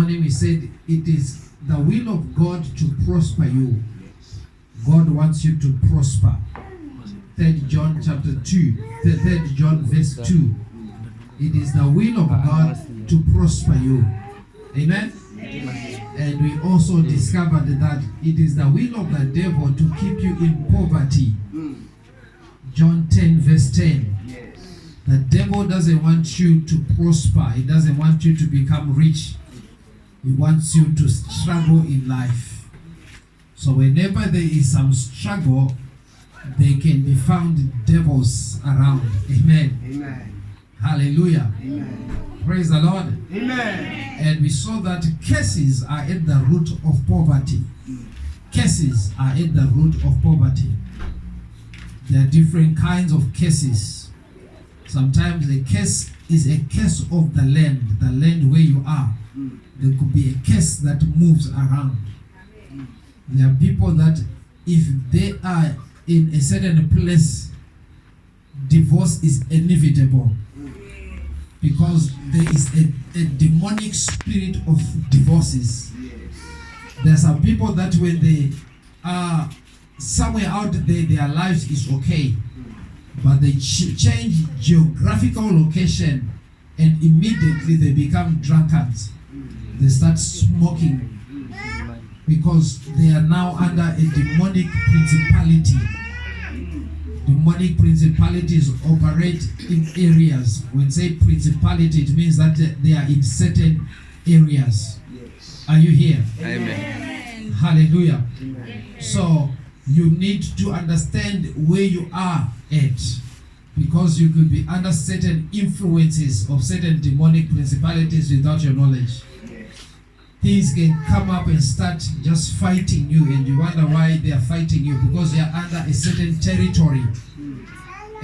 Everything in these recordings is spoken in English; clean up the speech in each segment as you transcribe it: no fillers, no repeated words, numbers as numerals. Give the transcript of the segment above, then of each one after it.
morning we said it is the will of God to prosper you. God wants you to prosper. 3 John chapter 2, 3 John verse 2. It is the will of God to prosper you. Amen? And we also discovered that it is the will of the devil to keep you in poverty. John 10 verse 10. The devil doesn't want you to prosper. He doesn't want you to become rich. He wants you to struggle in life. So whenever there is some struggle, there can be found devils around. Amen. Amen. Hallelujah. Amen. Praise the Lord. Amen. And we saw that curses are at the root of poverty. Curses are at the root of poverty. There are different kinds of curses. Sometimes a curse is a curse of the land where you are. There could be a curse that moves around. There are people that if they are in a certain place, divorce is inevitable. Because there is a demonic spirit of divorces. There are some people that when they are somewhere out there, their lives is okay. But they change geographical location and immediately they become drunkards. They start smoking because they are now under a demonic principality. Demonic principalities operate in areas. When say principality, it means that they are in certain areas. Are you here? Amen. Hallelujah. Amen. So you need to understand where you are at, because you could be under certain influences of certain demonic principalities without your knowledge. Things can come up and start just fighting you, and you wonder why they are fighting you, because they are under a certain territory.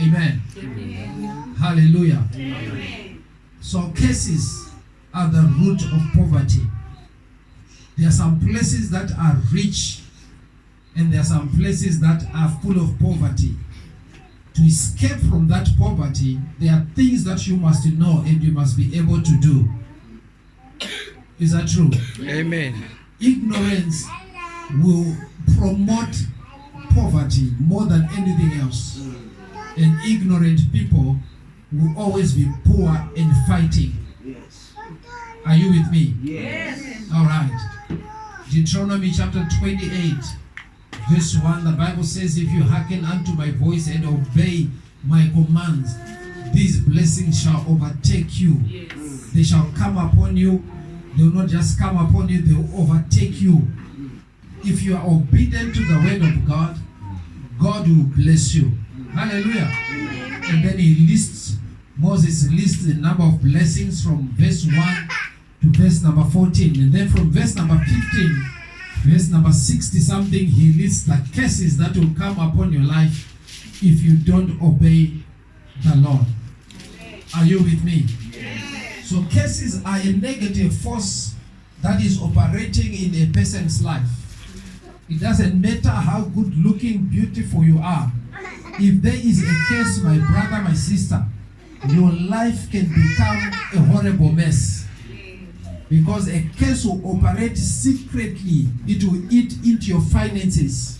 Amen. Amen. Hallelujah. Amen. So curses are the root of poverty. There are some places that are rich and there are some places that are full of poverty. To escape from that poverty, there are things that you must know and you must be able to do. Is that true? Amen. Ignorance will promote poverty more than anything else. And ignorant people will always be poor and fighting. Yes. Are you with me? Yes. All right. Deuteronomy chapter 28, verse 1, the Bible says, if you hearken unto my voice and obey my commands, these blessings shall overtake you. Yes. They shall come upon you. They will not just come upon you, they will overtake you. If you are obedient to the word of God, God will bless you. Hallelujah. And then Moses lists the number of blessings from verse 1 to verse number 14. And then from verse number 15, verse number 60 something, he lists the curses that will come upon your life if you don't obey the Lord. Are you with me? So curses are a negative force that is operating in a person's life. It doesn't matter how good looking, beautiful you are. If there is a curse, my brother, my sister, your life can become a horrible mess. Because a curse will operate secretly. It will eat into your finances.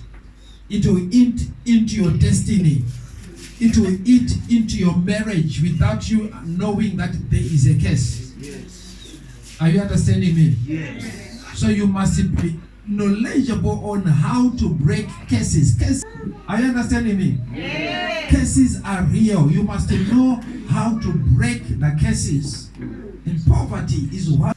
It will eat into your destiny. It will eat into your marriage without you knowing that there is a curse. Yes. Are you understanding me? Yes. So you must be knowledgeable on how to break curses. Are you understanding me? Yes. Curses are real. You must know how to break the curses. And poverty is what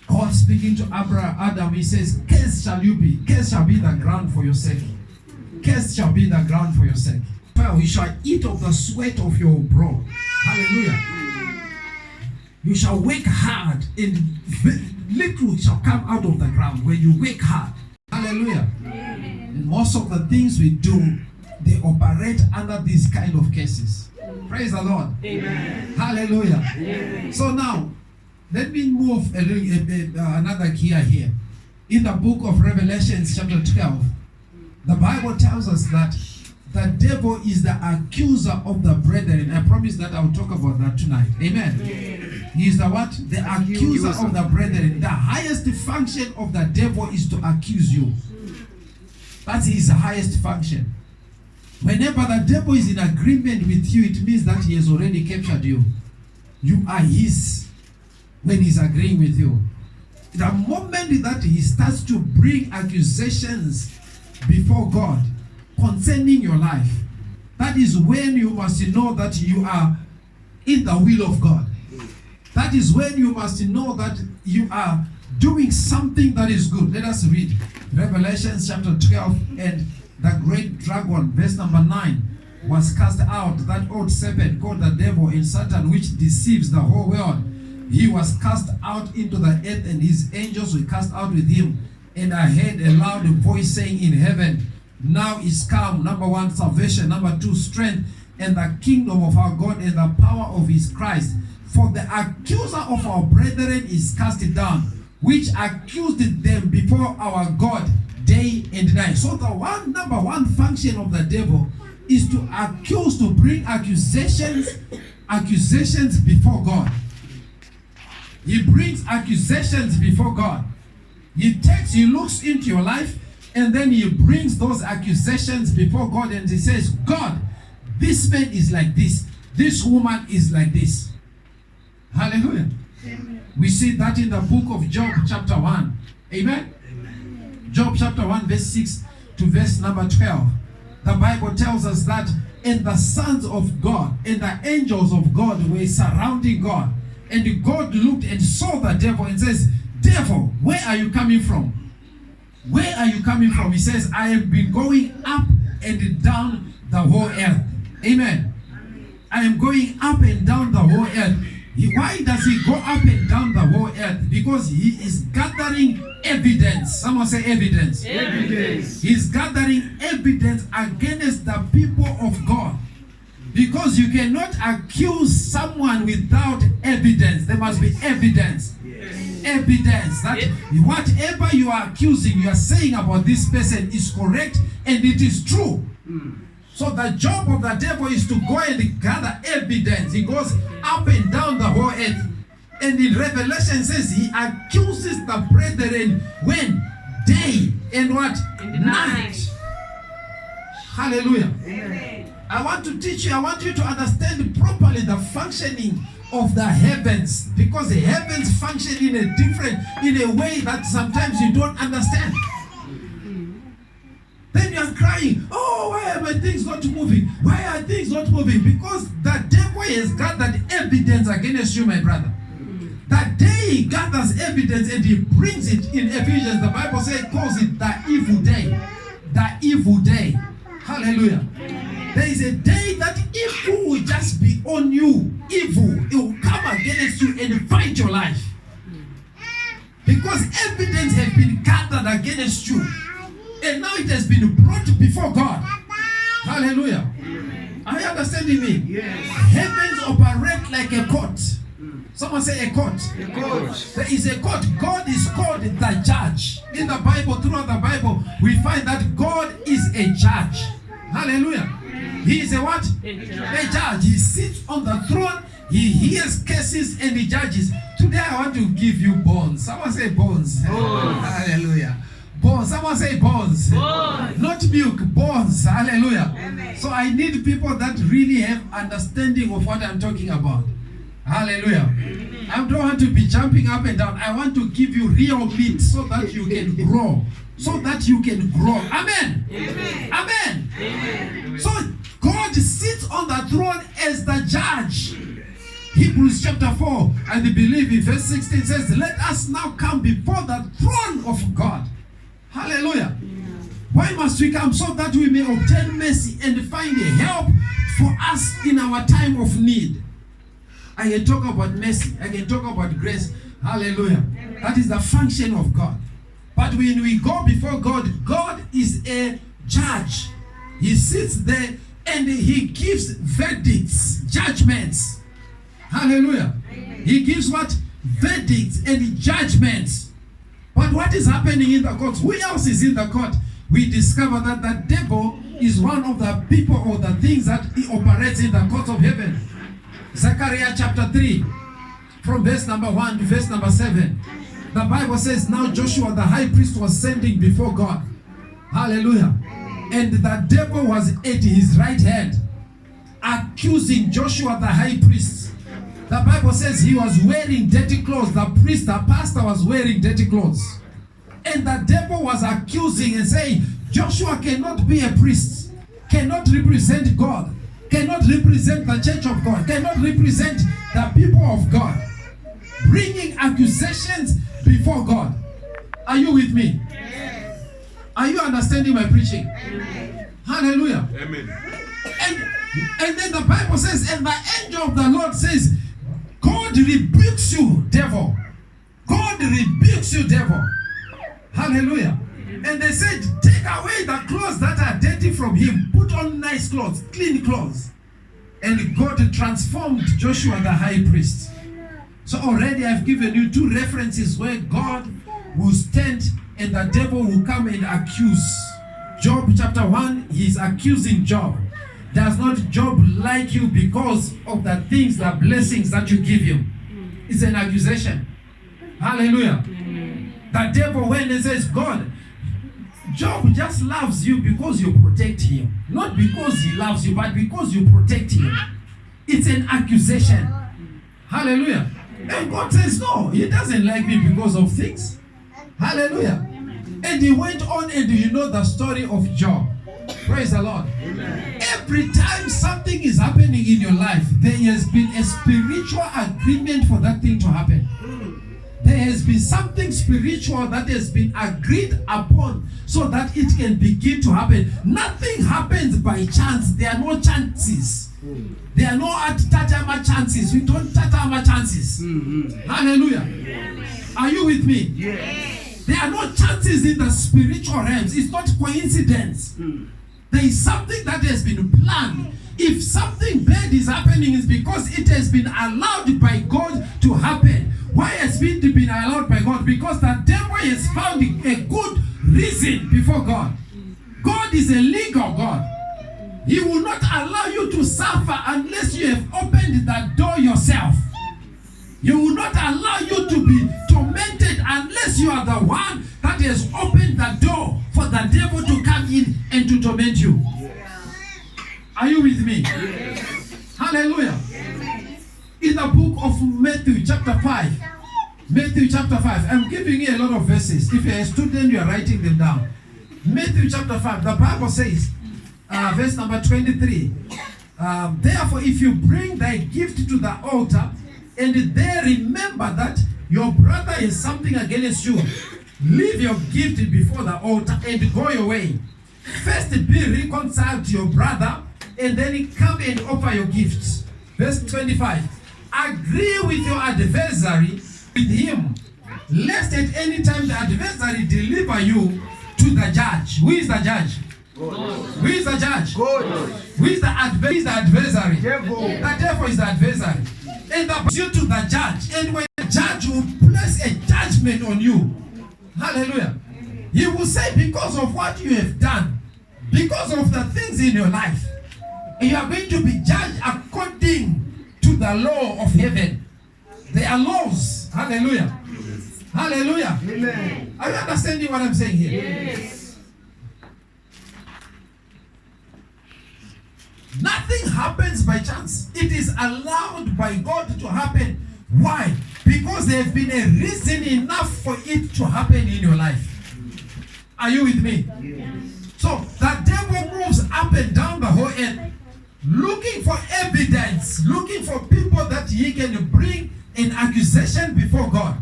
God speaking to Adam, he says, cursed shall you be. Cursed shall be the ground for your sake. Cursed shall be the ground for your sake. You shall eat of the sweat of your brow. Hallelujah. You shall work hard, and little shall come out of the ground when you work hard. Hallelujah. And most of the things we do, they operate under these kind of cases. Praise the Lord. Amen. Hallelujah. Amen. So now, let me move another gear here. In the book of Revelation, chapter 12, the Bible tells us that the devil is the accuser of the brethren. I promise that I'll talk about that tonight. Amen. He is the what? The accuser of the brethren. The highest function of the devil is to accuse you. That's his highest function. Whenever the devil is in agreement with you, it means that he has already captured you. You are his when he's agreeing with you. The moment that he starts to bring accusations before God concerning your life, that is when you must know that you are in the will of God. That is when you must know that you are doing something that is good. Let us read Revelation chapter 12, and the great dragon, verse number 9, was cast out, that old serpent called the devil and Satan, which deceives the whole world. He was cast out into the earth, and his angels were cast out with him. And I heard a loud voice saying in heaven, now is come, number one, salvation, number two, strength, and the kingdom of our God and the power of his Christ. For the accuser of our brethren is cast down, which accused them before our God day and night. So the number one function of the devil is to accuse, to bring accusations before God. He brings accusations before God. He looks into your life, and then he brings those accusations before God, and he says, God, this man is like this. This woman is like this. Hallelujah. Amen. We see that in the book of Job chapter 1. Amen? Amen. Job chapter 1 verse 6 to verse number 12. The Bible tells us that, and the sons of God and the angels of God were surrounding God. And God looked and saw the devil and says, devil, where are you coming from? Where are you coming from? He says, I have been going up and down the whole earth. Amen. I am going up and down the whole earth. Why does he go up and down the whole earth? Because he is gathering evidence. Someone say evidence. Evidence. He's gathering evidence against the people of God. Because you cannot accuse someone without evidence. There must be evidence. Yes. Evidence that whatever you are accusing, you are saying about this person is correct and it is true. So the job of the devil is to go and gather evidence. He goes up and down the whole earth. And in Revelation says he accuses the brethren when? Day and what? Night. Hallelujah. Amen. I want to teach you, I want you to understand properly the functioning of the heavens. Because the heavens function in a way that sometimes you don't understand. Then you are crying, oh, why are my things not moving? Why are things not moving? Because the devil has gathered evidence against you, my brother. That day he gathers evidence and he brings it in Ephesians. The Bible says, calls it the evil day. The evil day. Hallelujah. There is a day that evil will just be on you. Evil. It will come against you and fight your life. Because evidence has been gathered against you. And now it has been brought before God. Hallelujah. Are you understanding me? Yes. Heavens operate like a court. Someone say a court. A court. There is a court. God is called the judge. In the Bible, throughout the Bible, we find that God is a judge. Hallelujah. He is a what? A judge. He sits on the throne. He hears cases and he judges. Today I want to give you bones. Someone say bones. Bones. Hallelujah. Bones. Someone say bones. Bones. Not milk, bones. Hallelujah. Amen. So I need people that really have understanding of what I'm talking about. Hallelujah. Amen. I don't want to be jumping up and down. I want to give you real meat so that you can grow. So that you can grow. Amen. Amen. Amen. Amen. So God sits on the throne as the judge. Hebrews chapter 4, I believe in verse 16 says, let us now come before the throne of God. Hallelujah. Why must we come? So that we may obtain mercy and find help for us in our time of need. I can talk about mercy. I can talk about grace. Hallelujah. Amen. That is the function of God. But when we go before God, God is a judge. He sits there and he gives verdicts, judgments. Hallelujah. Amen. He gives what? Verdicts and judgments. But what is happening in the courts? Who else is in the court? We discover that the devil is one of the people or the things that he operates in the courts of heaven. Zechariah chapter 3. from verse number 1 to verse number 7. The Bible says, now Joshua the high priest was standing before God. Hallelujah. And the devil was at his right hand, accusing Joshua the high priest. The Bible says he was wearing dirty clothes. The priest, the pastor, was wearing dirty clothes. And the devil was accusing and saying, Joshua cannot be a priest, cannot represent God, cannot represent the church of God, cannot represent the people of God. Bringing accusations before God. Are you with me? Yes. Are you understanding my preaching? Amen. Hallelujah. Amen. And then the Bible says, and the angel of the Lord says, God rebukes you, devil. God rebukes you, devil. Hallelujah. And they said, take away the clothes that are dirty from him. Put on nice clothes, clean clothes. And God transformed Joshua the high priest. So already I've given you 2 references where God will stand and the devil will come and accuse. Job chapter 1, he's accusing Job. Does not Job like you because of the things, the blessings that you give him? It's an accusation. Hallelujah. The devil went and says, God, Job just loves you because you protect him. Not because he loves you, but because you protect him. It's an accusation. Hallelujah. And God says, no, he doesn't like me because of things. Hallelujah. And he went on, and you know the story of Job. Praise the Lord. Amen. Every time something is happening in your life, there has been a spiritual agreement for that thing to happen. There has been something spiritual that has been agreed upon so that it can begin to happen. Nothing happens by chance. There are no chances. There are no tatama chances. We don't tatama chances. Hallelujah. Yes. Are you with me? Yes. There are no chances in the spiritual realms. It's not coincidence. There is something that has been planned. If something bad is happening, it's because it has been allowed by God to happen. Why has it been allowed by God? Because the devil has found a good reason before God. God is a legal God. He will not allow you to suffer unless you have opened that door yourself. He will not allow you to be tormented unless you are the one that has opened the door for the devil to come in and to torment you. Are you with me? Yes. Hallelujah. Yes. In the book of Matthew chapter 5. Matthew chapter 5. I'm giving you a lot of verses. If you're a student, you are writing them down. Matthew chapter 5. The Bible says, verse number 23. Therefore, if you bring thy gift to the altar, and there remember that your brother has something against you, leave your gift before the altar and go your way. First be reconciled to your brother, and then come and offer your gifts. Verse 25. Agree with your adversary with him, lest at any time the adversary deliver you to the judge. Who is the judge? God. Who is the judge? God. Who is the adversary? Devil. The devil is the adversary. And that brings you to the judge. And when the judge will place a judgment on you, hallelujah, he will say, because of what you have done, because of the things in your life, you are going to be judged according to the law of heaven. There are laws. Hallelujah. Hallelujah. Amen. Are you understanding what I'm saying here? Yes. Nothing happens by chance. It is allowed by God to happen. Why? Because there has been a reason enough for it to happen in your life. Are you with me? Yes. So the devil moves up and down the whole earth, looking for evidence, looking for people that he can bring an accusation before God.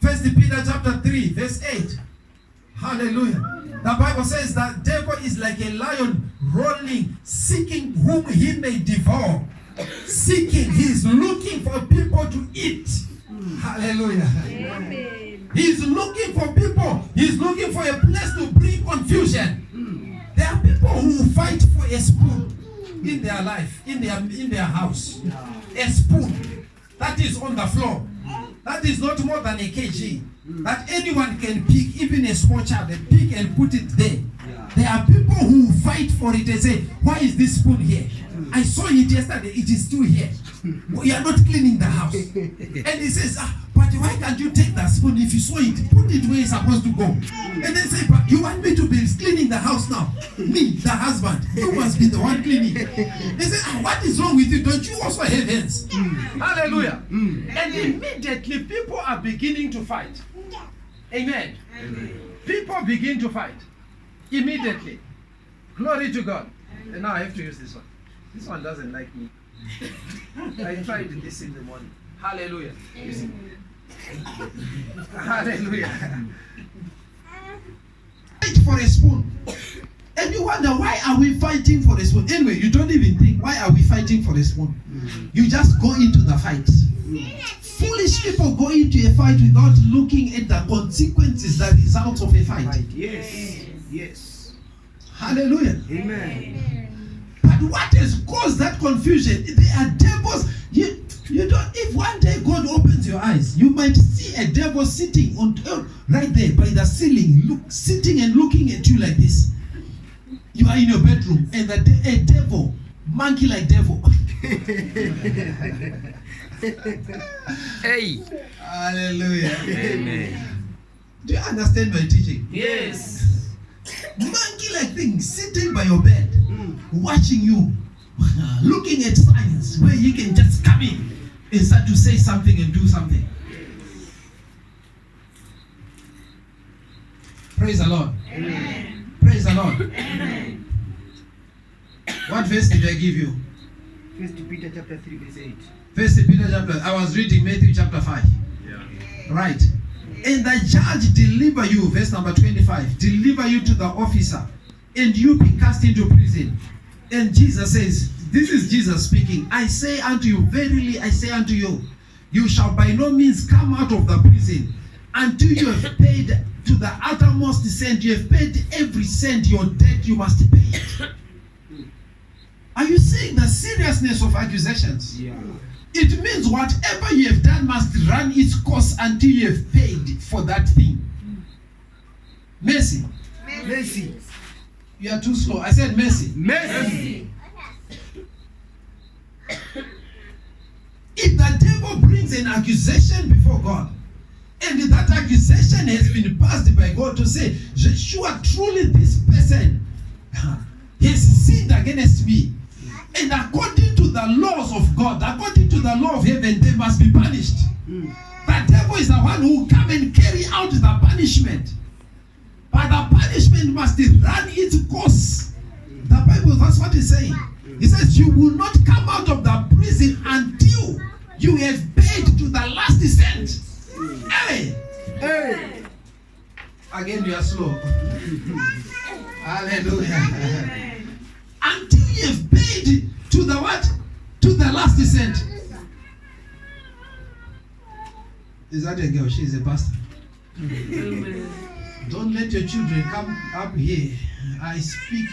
1 Peter chapter 3, verse 8. Hallelujah. The Bible says that devil is like a lion rolling, seeking whom he may devour. Seeking, he is looking for people to eat. Hallelujah. Amen. He is looking for people. He is looking for a place to bring confusion. There are people who fight for a spoon in their life, in their house. A spoon that is on the floor. That is not more than a kg. That anyone can pick, even a small child, and pick and put it there. There are people who fight for it and say, why is this spoon here? I saw it yesterday, it is still here. You are not cleaning the house. And he says, but why can't you take that spoon? If you saw it, put it where it's supposed to go. And then say, but you want me to be cleaning the house now? Me, the husband, you must be the one cleaning. They say, what is wrong with you? Don't you also have hands? Hallelujah. And immediately people are beginning to fight. Amen. People begin to fight. Immediately. Glory to God. And now I have to use this one. This one doesn't like me. I tried this in the morning. Hallelujah. You see? Hallelujah. Fight for a spoon. And you wonder, why are we fighting for a spoon? Anyway, you don't even think, why are we fighting for a spoon? You just go into the fight. Foolish people go into a fight without looking at the consequences, the results of a fight. Yes. Yes. Hallelujah. Amen. But what has caused that confusion? They are devils. You don't. If one day God opens your eyes, you might see a devil sitting on right there by the ceiling, sitting and looking at you like this. You are in your bedroom, and a devil, monkey-like devil. Hey. Hallelujah. Amen. Do you understand my teaching? Yes. Monkey-like thing sitting by your bed, watching you, looking at signs where you can just come in and start to say something and do something. Praise the Lord. Amen. Praise the Lord. Amen. What verse did I give you? 1 Peter chapter 3 verse 8. First Peter chapter. I was reading Matthew chapter 5. Yeah. Right. And the judge deliver you, verse number 25, deliver you to the officer, and you be cast into prison. And Jesus says, this is Jesus speaking, I say unto you, verily I say unto you, you shall by no means come out of the prison until you have paid to the uttermost cent. You have paid every cent your debt, you must pay it. Are you seeing the seriousness of accusations? Yeah. It means whatever you have done must run its course until you have paid for that thing. Mercy. Mercy. You are too slow. I said mercy. Mercy. If the devil brings an accusation before God, and that accusation has been passed by God to say, sure, truly this person has sinned against me, and according to the laws of God, according to the law of heaven, they must be punished. The devil is the one who will come and carry out the punishment. But the punishment must run its course. The Bible, that's what it's saying. It says you will not come out of the prison until you have paid to the last cent. Hey! Hey. Again, you are slow. Hallelujah. Until you have paid to the what? To the last cent. Is that a girl? She is a pastor. Don't let your children come up here. I speak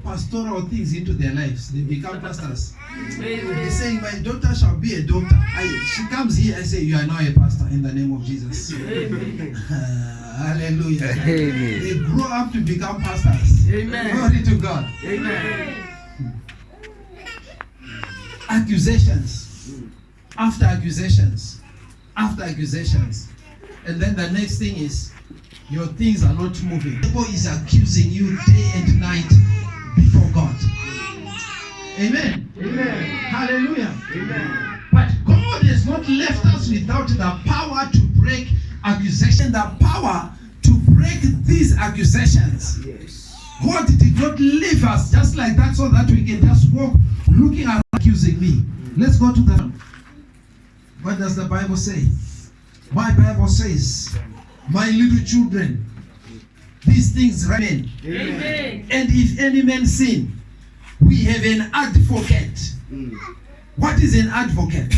pastoral things into their lives. They become pastors. They're saying, my daughter shall be a doctor. She comes here, I say, you are now a pastor in the name of Jesus. Hallelujah. Amen. They grow up to become pastors. Amen. Glory to God. Amen. Accusations. After accusations. After accusations. And then the next thing is, your things are not moving. The devil is accusing you day and night before God. Amen. Amen. Hallelujah. Amen. But God has not left us without the power to break accusations. The power to break these accusations. Yes. God did not leave us just like that so that we can just walk looking at accusing me. Let's go to the. What does the Bible say? My Bible says, my little children, these things remain. Amen. And if any man sin, we have an advocate. What is an advocate?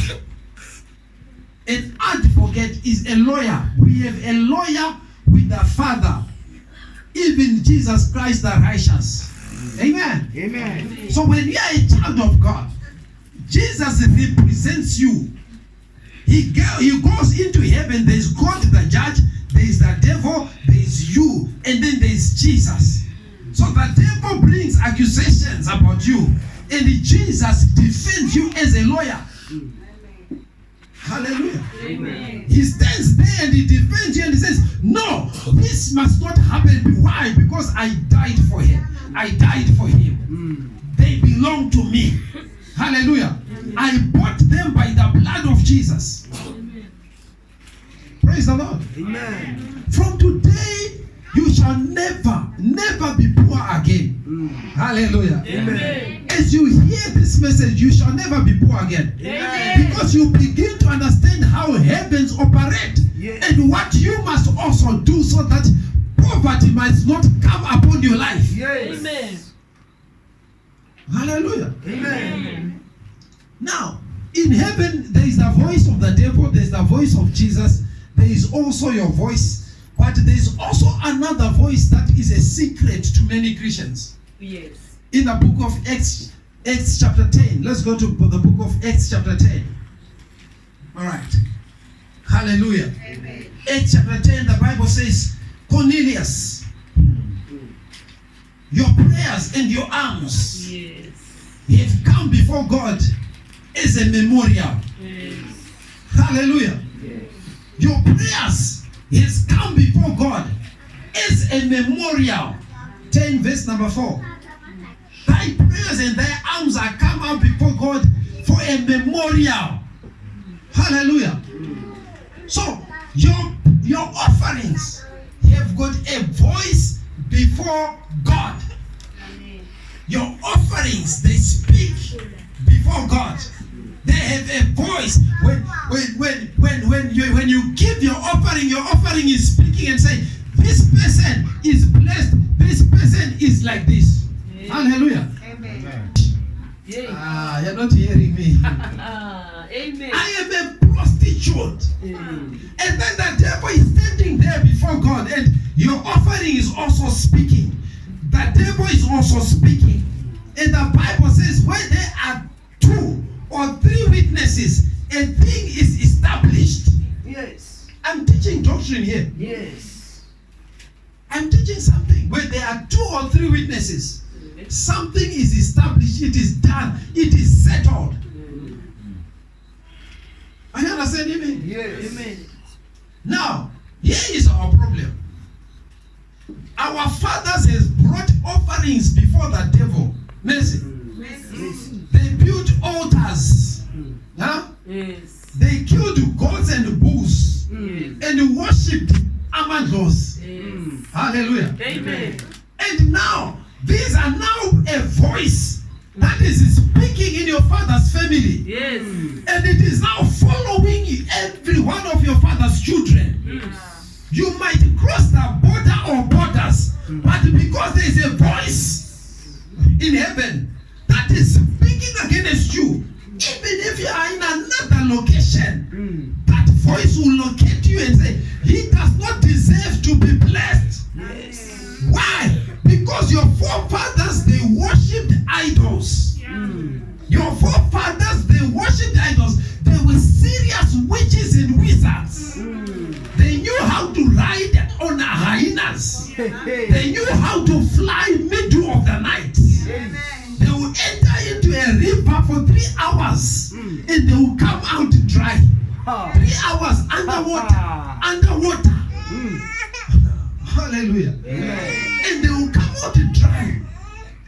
An advocate is a lawyer. We have a lawyer with the Father, even Jesus Christ the righteous. Amen. Amen. So when you are a child of God, Jesus represents you. He goes into heaven. There is God the judge, there is the devil, there is you, and then there is Jesus. So the devil brings accusations about you, and Jesus defends you as a lawyer. Hallelujah. Amen. He stands there and he defends you and he says, no, this must not happen. Why? Because I died for him. I died for him. They belong to me. Hallelujah. I bought them by the blood of Jesus. Praise the Lord. Amen. From today, you shall never, never be poor again. Hallelujah. Amen. As you hear this message, you shall never be poor again. Amen. Because you begin to understand how heavens operate Yes. and what you must also do so that poverty must not come upon your life. Yes. Amen. Hallelujah. Amen. Now, in heaven, there is the voice of the devil, there is the voice of Jesus, there is also your voice, but there is also another voice that is a secret to many Christians. Yes. In the book of Acts chapter 10. Let's go to the book of Acts chapter 10. All right. Hallelujah. Amen. Acts chapter 10, the Bible says, Cornelius, your prayers and your alms Yes. have come before God as a memorial. Yes. Hallelujah. Your prayers has come before God as a memorial. 10 verse number 4. Thy prayers and thy alms are come out before God for a memorial. Hallelujah. So your offerings have got a voice before God. Your offerings, they speak before God. They have a voice. When you give your offering is speaking and saying, this person is blessed, this person is like this. Yes. Hallelujah. Amen. Ah, you're not hearing me. Amen. I am a prostitute. And then the devil is standing there before God, and your offering is also speaking. The devil is also speaking. And the Bible says, when there are 2 or 3 witnesses, a thing is established. Yes. I'm teaching doctrine here. Yes. I'm teaching something. When there are 2 or 3 witnesses, something is established, it is done, it is settled. Are you understanding me? Yes. Amen. Now, here is our problem. Our fathers has brought offerings before the devil. Mercy. They built altars. Huh? Yes. They killed goats and bulls and worshipped amadors. Yes. Hallelujah. Amen. And now, these are now a voice that is speaking in your father's family. Yes. And it is now following every one of your father's children. You might cross the border or borders, but because there is a voice in heaven that is speaking against you, even if you are in another location, that voice will locate you and say, he does not deserve to be blessed. Yes. Why? Because your forefathers, they worshipped idols. Your forefathers, they worshipped idols. They were serious witches and wizards. They knew how to ride on hyenas. They knew how to fly middle of the night. They would enter into a river for 3 hours and they would come out dry. 3 hours underwater. Hallelujah. And they will come out dry.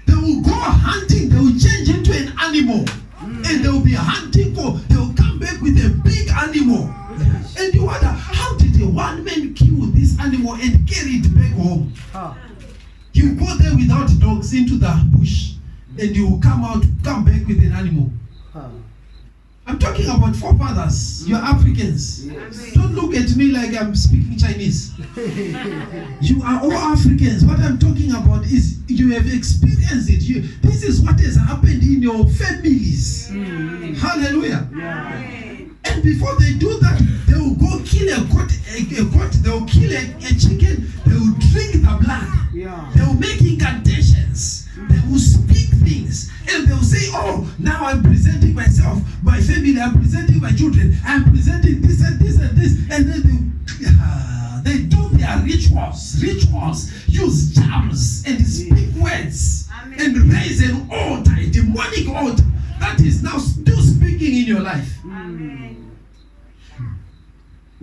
They will go hunting. They will change into an animal. And they will be hunting they will come back with a big animal. And you wonder, how did a one man kill this animal and carry it back home? You go there without dogs into the bush. And you will come back with an animal. I'm talking about forefathers. You're Africans. Don't look at me like I'm speaking Chinese. You are all Africans. What I'm talking about is you have experienced it. This is what has happened in your families. Hallelujah. And before they do that, they will go kill a goat, they will kill a chicken, they will drink the blood. They will make incantations. They will speak things. And they will say, oh, now I'm presenting myself, my family, I'm presenting my children, I'm presenting this and this and this. And then they do their rituals, use charms and speak words. And raise an altar, a demonic altar that is now still speaking in your life.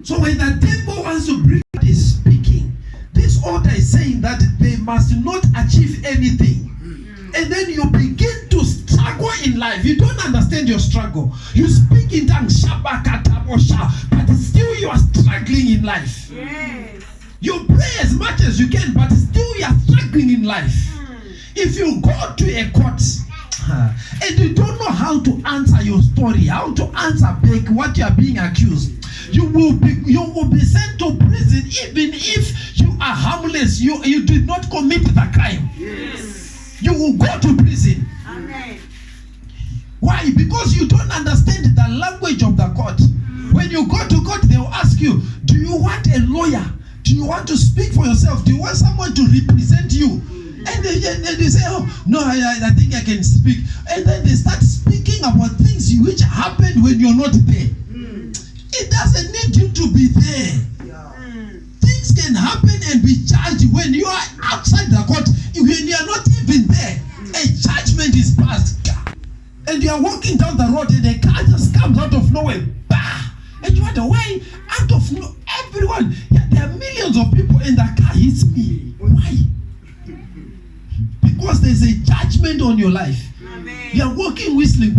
So when the devil wants to bring what is speaking, this order is saying that they must not achieve anything. And then you begin to struggle in life. You don't understand your struggle. You speak in tongues, but still you are struggling in life. Yes. You pray as much as you can, but still you are struggling in life. If you go to a court and you don't know how to answer your story, how to answer back what you are being accused, you will be sent to prison even if you are harmless. You did not commit the crime. Yes. You will go to prison. Amen. Why? Because you don't understand the language of the court. When you go to court, they will ask you, do you want a lawyer? Do you want to speak for yourself? Do you want someone to represent you? And they say, oh, no, I think I can speak. And then they start speaking about things which happened when you're not there. It doesn't need you to be there. Things can happen and be charged when you are outside the court. When you are not even there, a judgment is passed. And you are walking down the road and a car just comes out of nowhere. Bah! And you wonder why out of everyone. Yeah, there are millions of people and the car hits me. Why? Because there's a judgment on your life. Amen. You are walking whistling,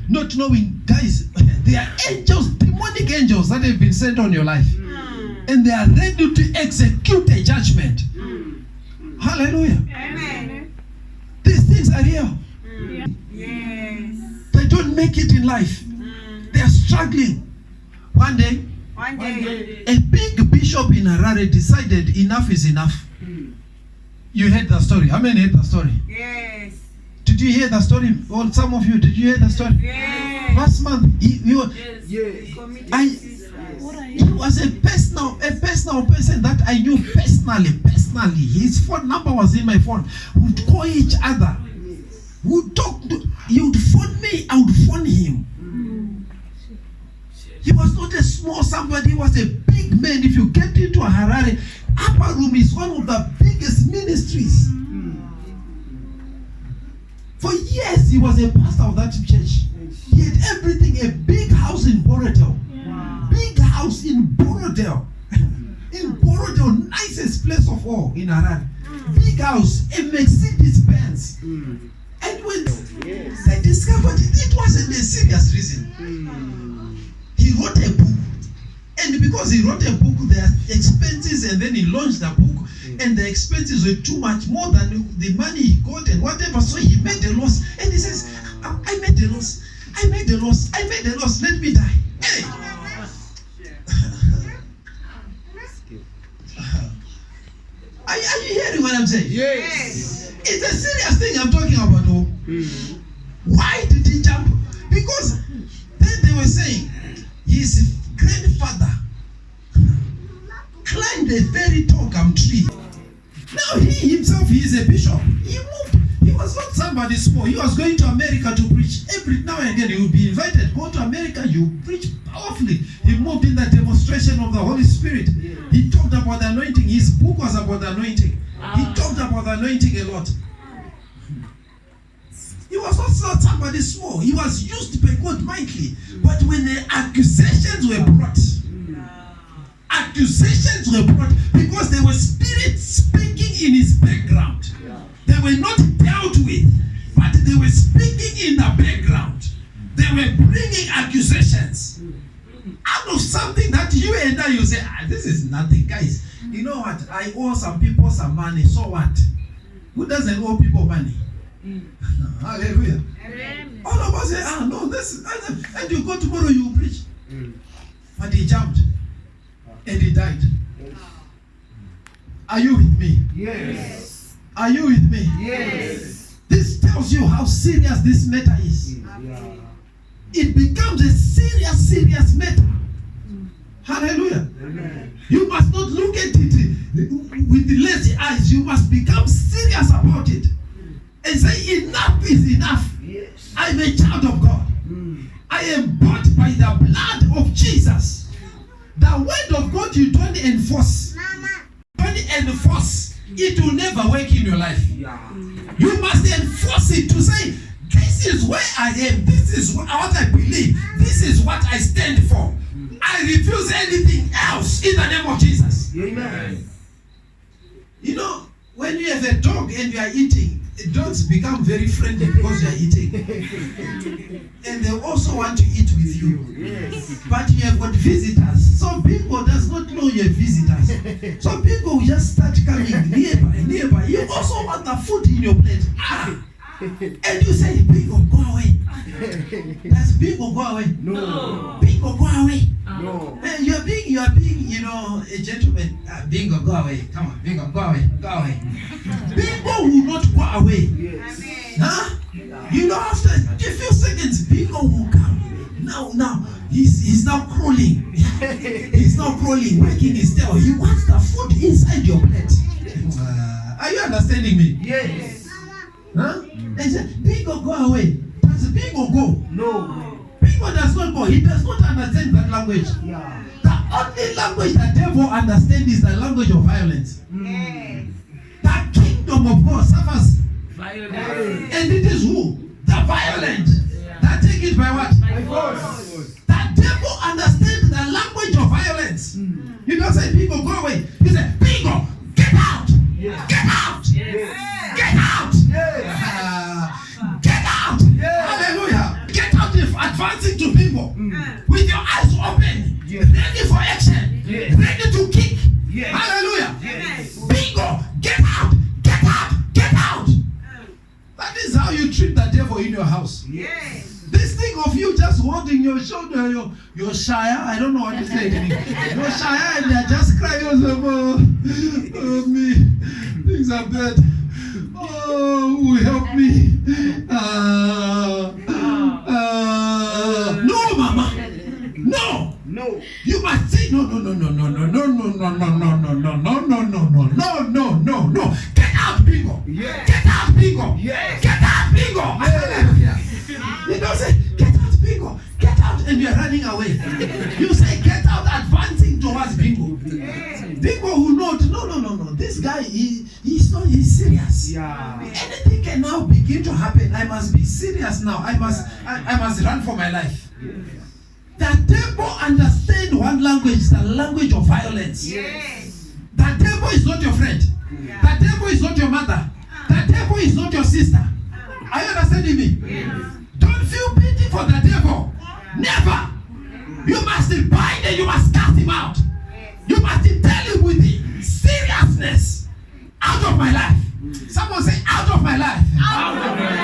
not knowing, guys, there are angels, demonic angels that have been sent on your life. And they are ready to execute a judgment. Hallelujah. Amen. These things are real. Yes. They don't make it in life. They are struggling. One day, One day. a big bishop in Harare decided enough is enough. You heard the story. How many heard the story? Yes. Did you hear the story? Well, some of you, did you hear the story? Yes. Last month, he was a personal person that I knew personally. His phone number was in my phone. We'd call each other. We'd talk. He would phone me, I would phone him. He was not a small somebody, he was a big man. If you get into a Harare, Upper Room is one of the biggest ministries. For years, he was a pastor of that church. He had everything, a big house in Borodale. Big house in Borodale. In Borodale, nicest place of all in Harare. Big house, a Mercedes Benz. And when they discovered it wasn't a serious reason. He wrote a book. And because he wrote a book, there are expenses, and then he launched the book, and the expenses were too much, more than the money he got and whatever. So he made a loss. And he says, I made a loss. Let me die. Hey! Are you hearing what I'm saying? Yes. It's a serious thing I'm talking about. Oh. Why did he jump? Because then they were saying his grandfather climbed a very tall gum tree. Now he himself, he is a bishop. He moved. He was not somebody small. He was going to America to preach. Every now and again he would be invited. Go to America, you preach powerfully. He moved in the demonstration of the Holy Spirit. He talked about the anointing. His book was about the anointing. He talked about the anointing a lot. He was not somebody small. He was used by God mightily. But when the accusations were brought because there were spirits speaking in his background. They were not dealt with, but they were speaking in the background. They were bringing accusations out of something that you and I, you say, this is nothing. Guys, you know what? I owe some people some money. So what? Who doesn't owe people money? Hallelujah. Amen. All of us say, no, this, and you go tomorrow, you will preach. But he jumped and he died. Are you with me? Yes. Are you with me? Yes. This tells you how serious this matter is. It becomes a serious matter. Hallelujah. Amen. You must not look at it with lazy eyes. You must become serious about it. And say, enough is enough. Yes. I'm a child of God. I am bought by the blood of Jesus. The word of God you don't enforce. It will never work in your life. You must enforce it to say, This is where I am. This is what I believe. This is what I stand for. I refuse anything else in the name of Jesus. Amen. You know, when you have a dog and you are eating, dogs become very friendly because you are eating. And they also want to eat with you. Yes. But you have got visitors. So Bingo does not know you have visitors. So Bingo will just start coming nearby. You also want the food in your plate. And you say, Bingo, go away. Does Bingo go away? No. Bingo, go away. No. Man, you are being, a gentleman. Bingo, go away. Come on, Bingo, go away. Go away. Bingo will not go away. Yes. Huh? After a few seconds, Bingo will come. Now, he's now crawling. He's now crawling, wagging his tail. He wants the food inside your plate. Are you understanding me? Yes. Huh? They say, Bingo, go away. Does Bingo go? No. Bingo does not go. He does not understand that language. Yeah. The only language the devil understands is the language of violence. The kingdom of God suffers. Violence. And it is who? The violent. That take it by what? By force. The devil understands the language of violence. You don't say, Bingo, go away. You say, Bingo, get out. Yes. Get out. Yes. Get out. Yes. Get out. Yes. Hallelujah. Get out if advancing to Bingo. With your eyes open. Yes. Ready for action. Yes. Ready to kick. Yes. Hallelujah. Yes. Bingo, get out. Get out. Get out. That is how you treat the devil in your house. Yes. This thing of you just holding your shoulder, your shire, I don't know what to say. Your shire, and they're just crying. Oh, me, things are bad. Oh, help me. No, Mama. No. No. You must say no. Get out, Bingo. Yes. Get out, Bingo. Yes. Get out, Bingo. Hallelujah. You don't say, get out, Bingo. Get out, and you're running away. You say, get out, advancing towards Bingo. Bingo will not. No. This guy, he's serious. Yeah. Anything can now begin to happen. I must be serious now. I must run for my life. The devil understands one language, the language of violence. Yes. The devil is not your friend. The devil is not your mother. The devil is not your sister. Are you understanding me? Yes. Don't feel pity for the devil. Never. You must bind and you must cast him out. You must tell him with the seriousness out of my life.